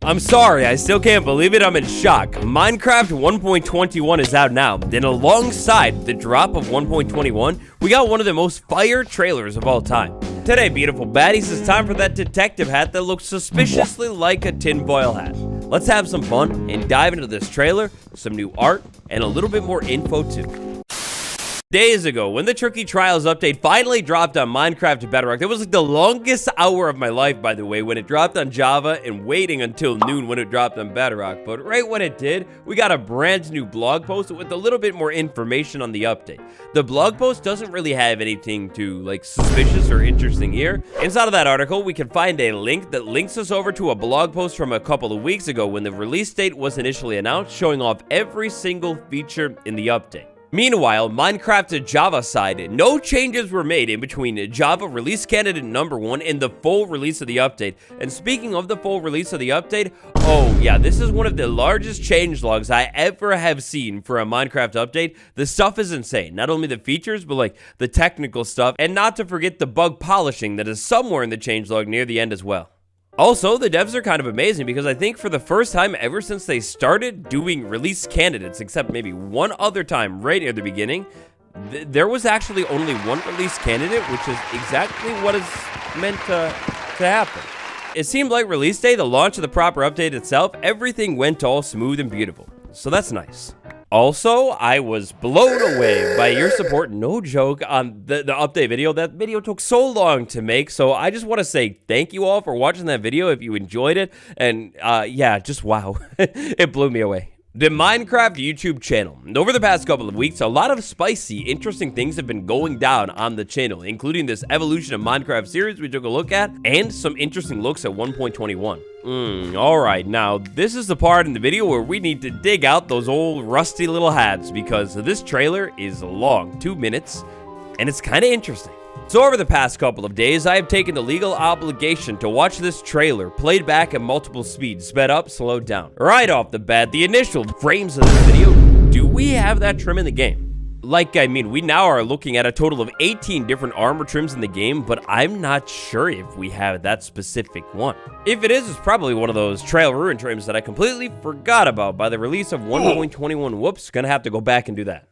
I'm sorry, I still can't believe it. I'm in shock. Minecraft 1.21 is out now, and alongside the drop of 1.21, we got one of the most fire trailers of all time. Today, beautiful baddies, it's time for that detective hat that looks suspiciously like a tinfoil hat. Let's have some fun and dive into this trailer, some new art, and a little bit more info too. Days ago, when the Tricky Trials update finally dropped on Minecraft Bedrock, that was like the longest hour of my life, by the way, when it dropped on Java and waiting until noon when it dropped on Bedrock. But right when it did, we got a brand new blog post with a little bit more information on the update. The blog post doesn't really have anything too, like, suspicious or interesting here. Inside of that article, we can find a link that links us over to a blog post from a couple of weeks ago when the release date was initially announced, showing off every single feature in the update. Meanwhile, Minecraft's Java side, no changes were made in between Java release candidate number 1 and the full release of the update. And speaking of the full release of the update, oh yeah, this is one of the largest changelogs I ever have seen for a Minecraft update. The stuff is insane. Not only the features, but like the technical stuff, and not to forget the bug polishing that is somewhere in the changelog near the end as well. Also, the devs are kind of amazing because I think for the first time ever since they started doing release candidates, except maybe one other time right near the beginning, there was actually only one release candidate, which is exactly what is meant to happen. It seemed like release day, the launch of the proper update itself, everything went all smooth and beautiful. So that's nice. Also, I was blown away by your support, no joke, on the update video. That video took so long to make, so I just want to say thank you all for watching that video if you enjoyed it. And yeah, just wow, it blew me away. The Minecraft YouTube channel. Over the past couple of weeks, a lot of spicy, interesting things have been going down on the channel, including this Evolution of Minecraft series we took a look at, and some interesting looks at 1.21. Alright, now this is the part in the video where we need to dig out those old rusty little hats because this trailer is long, 2 minutes, and it's kind of interesting. So over the past couple of days, I have taken the legal obligation to watch this trailer played back at multiple speeds, sped up, slowed down. Right off the bat, the initial frames of this video, do we have that trim in the game? Like, I mean, we now are looking at a total of 18 different armor trims in the game, but I'm not sure if we have that specific one. If it is, it's probably one of those trail ruin trims that I completely forgot about by the release of 1.21. Whoops, gonna have to go back and do that.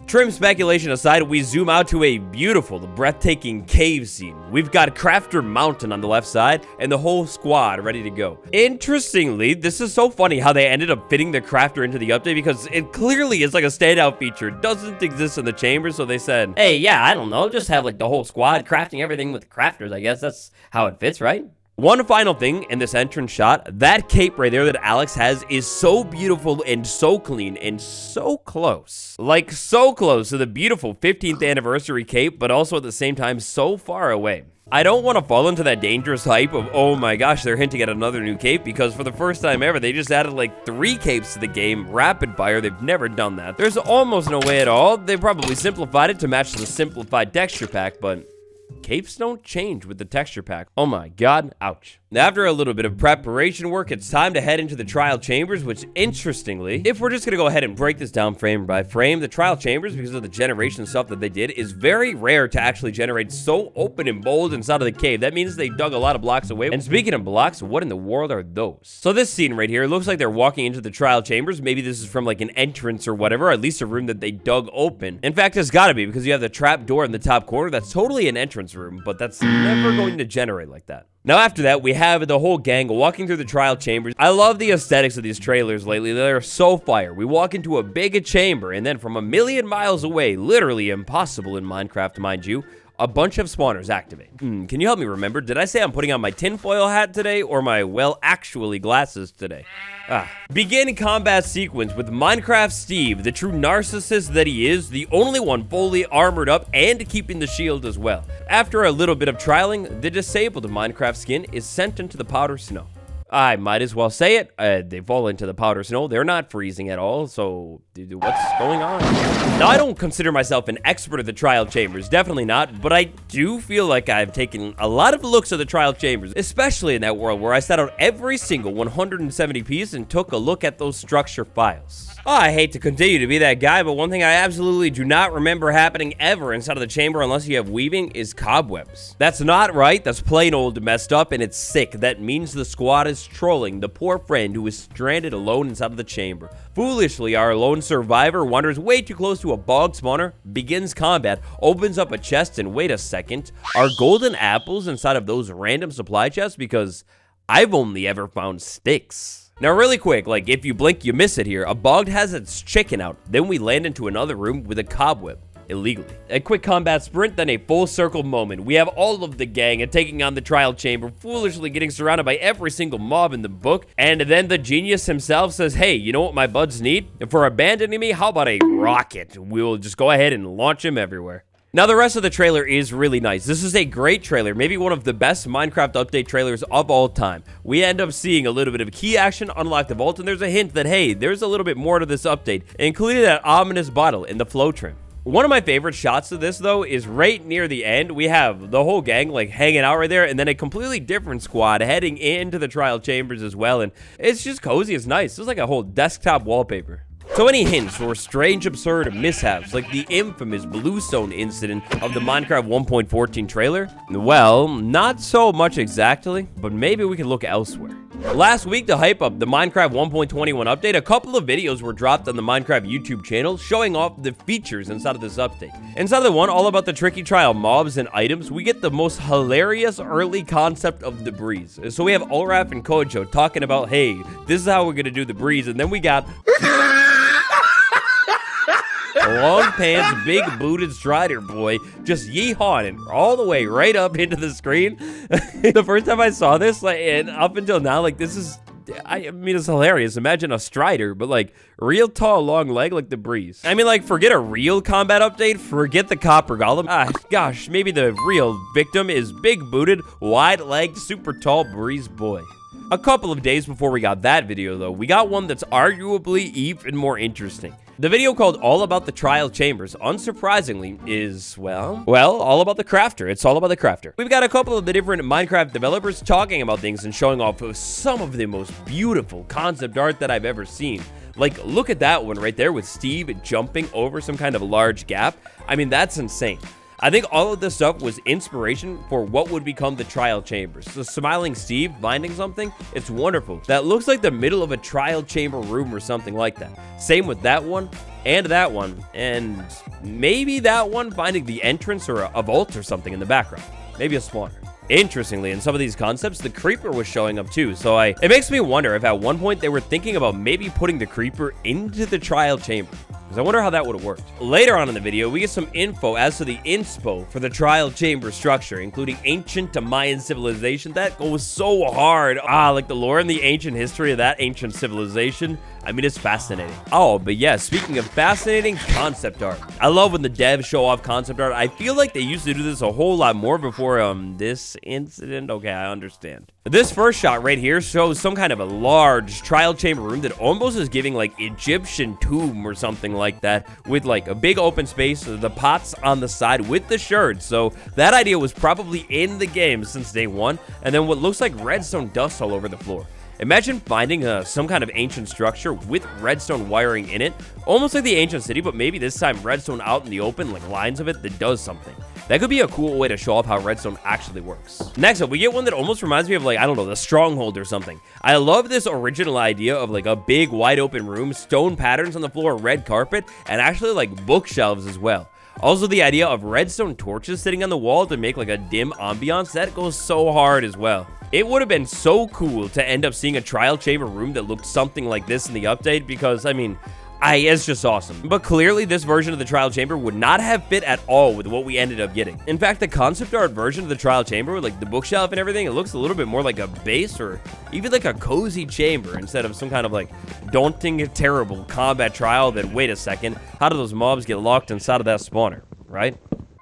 Trim speculation aside, we zoom out to a beautiful, breathtaking cave scene. We've got Crafter Mountain on the left side and the whole squad ready to go. Interestingly, this is so funny how they ended up fitting the Crafter into the update because it clearly is like a standout feature. It doesn't exist in the chamber, so they said, hey, yeah, I don't know, just have like the whole squad crafting everything with crafters. I guess that's how it fits, right? One final thing in this entrance shot, that cape right there that Alex has is so beautiful and so clean and so close. Like, so close to the beautiful 15th anniversary cape, but also at the same time so far away. I don't want to fall into that dangerous hype of, oh my gosh, they're hinting at another new cape, because for the first time ever, they just added like 3 capes to the game, rapid fire. They've never done that. There's almost no way at all. They probably simplified it to match the simplified texture pack, but capes don't change with the texture pack. Oh my god, ouch. After a little bit of preparation work, it's time to head into the trial chambers, which interestingly, if we're just gonna go ahead and break this down frame by frame, the trial chambers, because of the generation stuff that they did, is very rare to actually generate so open and bold inside of the cave. That means they dug a lot of blocks away. And speaking of blocks, what in the world are those? So this scene right here, looks like they're walking into the trial chambers. Maybe this is from like an entrance or whatever, or at least a room that they dug open. In fact, it's gotta be, because you have the trap door in the top corner. That's totally an entrance room, but that's never going to generate like that. Now after that, we have the whole gang walking through the trial chambers. I love the aesthetics of these trailers lately. They're so fire. We walk into a big chamber, and then from a million miles away, literally impossible in Minecraft, mind you, a bunch of spawners activate. Can you help me remember? Did I say I'm putting on my tinfoil hat today, or my, well, actually glasses today? Begin combat sequence with Minecraft Steve, the true narcissist that he is, the only one fully armored up and keeping the shield as well. After a little bit of trialing, the disabled Minecraft skin is sent into the powder snow. I might as well say it, they fall into the powder snow. They're not freezing at all, so what's going on? Now, I don't consider myself an expert at the trial chambers, definitely not, but I do feel like I've taken a lot of looks at the trial chambers, especially in that world where I set out every single 170 piece and took a look at those structure files. Oh, I hate to continue to be that guy, but one thing I absolutely do not remember happening ever inside of the chamber unless you have weaving is cobwebs. That's not right. That's plain old messed up, and it's sick. That means the squad is just trolling the poor friend who is stranded alone inside of the chamber. Foolishly, our lone survivor wanders way too close to a bog spawner, begins combat, opens up a chest, and wait a second, are golden apples inside of those random supply chests? Because I've only ever found sticks. Now really quick, like if you blink you miss it here, a bog has its chicken out, then we land into another room with a cobweb. Illegally. A quick combat sprint, then a full circle moment. We have all of the gang and taking on the trial chamber, foolishly getting surrounded by every single mob in the book, and then the genius himself says, hey, you know what my buds need? For abandoning me, how about a rocket? We'll just go ahead and launch him everywhere. Now, the rest of the trailer is really nice. This is a great trailer, maybe one of the best Minecraft update trailers of all time. We end up seeing a little bit of key action, unlock the vault, and there's a hint that, hey, there's a little bit more to this update, including that ominous bottle in the flow trim. One of my favorite shots of this, though, is right near the end. We have the whole gang, like, hanging out right there, and then a completely different squad heading into the trial chambers as well, and it's just cozy. It's nice. It's like a whole desktop wallpaper. So any hints or strange, absurd mishaps, like the infamous bluestone incident of the Minecraft 1.14 trailer? Well, not so much exactly, but maybe we can look elsewhere. Last week, to hype up the Minecraft 1.21 update, a couple of videos were dropped on the Minecraft YouTube channel showing off the features inside of this update. Inside of the one all about the tricky trial mobs and items, we get the most hilarious early concept of the breeze. So we have Olraf and Kojo talking about, hey, this is how we're gonna do the breeze, and then we got long pants, big booted Strider boy just yeehawing all the way right up into the screen. The first time I saw this, like, and up until now, like, this is, I mean, it's hilarious. Imagine a Strider, but like real tall, long leg like the breeze. I mean, like, forget a real combat update, forget the copper golem. Gosh, maybe the real victim is big booted, wide legged, super tall breeze boy. A couple of days before we got that video, though, we got one that's arguably even more interesting. The video called All About the Trial Chambers, unsurprisingly, is, well, all about the crafter. It's all about the crafter. We've got a couple of the different Minecraft developers talking about things and showing off some of the most beautiful concept art that I've ever seen. Like, look at that one right there with Steve jumping over some kind of large gap. I mean, that's insane. I think all of this stuff was inspiration for what would become the trial chambers. So smiling Steve finding something, it's wonderful. That looks like the middle of a trial chamber room or something like that. Same with that one, and maybe that one finding the entrance or a vault or something in the background. Maybe a spawner. Interestingly, in some of these concepts, the creeper was showing up too, so it makes me wonder if at one point they were thinking about maybe putting the creeper into the trial chamber. Because I wonder how that would have worked. Later on in the video, we get some info as to the inspo for the trial chamber structure, including ancient to Mayan civilization. That goes so hard. Like the lore and the ancient history of that ancient civilization. I mean, it's fascinating. Oh, but yeah, speaking of fascinating, concept art. I love when the devs show off concept art. I feel like they used to do this a whole lot more before this incident. Okay, I understand. This first shot right here shows some kind of a large trial chamber room that almost is giving like Egyptian tomb or something like that, with like a big open space, the pots on the side with the sherds. So that idea was probably in the game since day one. And then what looks like redstone dust all over the floor. Imagine finding some kind of ancient structure with redstone wiring in it, almost like the ancient city, but maybe this time redstone out in the open, like lines of it that does something. That could be a cool way to show off how redstone actually works. Next up, we get one that almost reminds me of, like, I don't know, the stronghold or something. I love this original idea of like a big wide open room, stone patterns on the floor, red carpet, and actually like bookshelves as well. Also, the idea of redstone torches sitting on the wall to make like a dim ambiance, that goes so hard as well. It would have been so cool to end up seeing a trial chamber room that looked something like this in the update because, I mean, it's just awesome. But clearly, this version of the trial chamber would not have fit at all with what we ended up getting. In fact, the concept art version of the trial chamber with like the bookshelf and everything, it looks a little bit more like a base or even like a cozy chamber instead of some kind of like daunting, terrible combat trial that, wait a second, how do those mobs get locked inside of that spawner, right?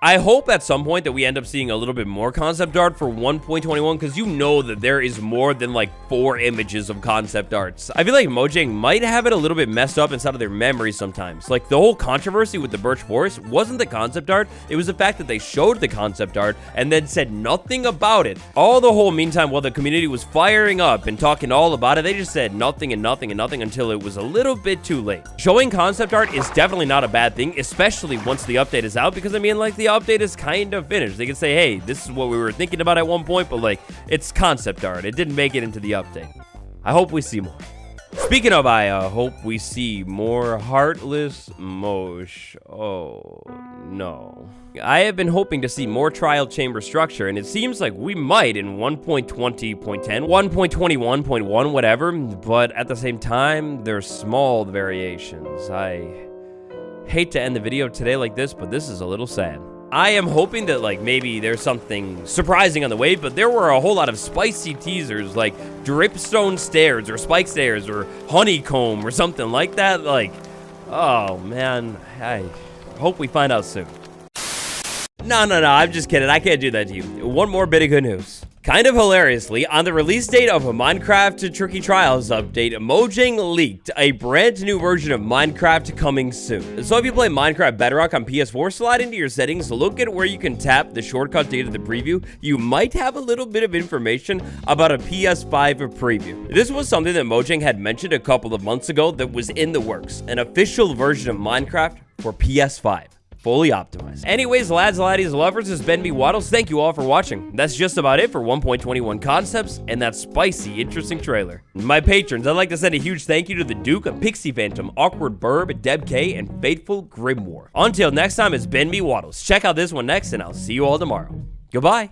I hope at some point that we end up seeing a little bit more concept art for 1.21 because you know that there is more than like 4 images of concept arts. I feel like Mojang might have it a little bit messed up inside of their memories sometimes. Like the whole controversy with the birch forest wasn't the concept art, it was the fact that they showed the concept art and then said nothing about it. All the whole meantime while the community was firing up and talking all about it, they just said nothing and nothing and nothing until it was a little bit too late. Showing concept art is definitely not a bad thing, especially once the update is out, because I mean, like, the update is kind of finished. They can say, hey, this is what we were thinking about at one point, but like, it's concept art. It didn't make it into the update. I hope we see more. Speaking of, I hope we see more Heartless Mosh. Oh, no. I have been hoping to see more trial chamber structure, and it seems like we might in 1.20.10, 1.21.1, whatever, but at the same time, there's small variations. I hate to end the video today like this, but this is a little sad. I am hoping that, like, maybe there's something surprising on the way, but there were a whole lot of spicy teasers, like dripstone stairs or spike stairs or honeycomb or something like that. Like, oh, man, I hope we find out soon. No, I'm just kidding. I can't do that to you. One more bit of good news. Kind of hilariously, on the release date of a Minecraft Tricky Trials update, Mojang leaked a brand new version of Minecraft coming soon. So if you play Minecraft Bedrock on PS4, slide into your settings, look at where you can tap the shortcut date of the preview. You might have a little bit of information about a PS5 preview. This was something that Mojang had mentioned a couple of months ago that was in the works, an official version of Minecraft for PS5. Fully optimized. Anyways, lads, laddies, lovers, this has been me, Waddles. Thank you all for watching. That's just about it for 1.21 concepts and that spicy, interesting trailer. My patrons, I'd like to send a huge thank you to the Duke, Pixie Phantom, Awkward Burb, Deb K, and Faithful Grimoire. Until next time, it's been me, Waddles. Check out this one next, and I'll see you all tomorrow. Goodbye.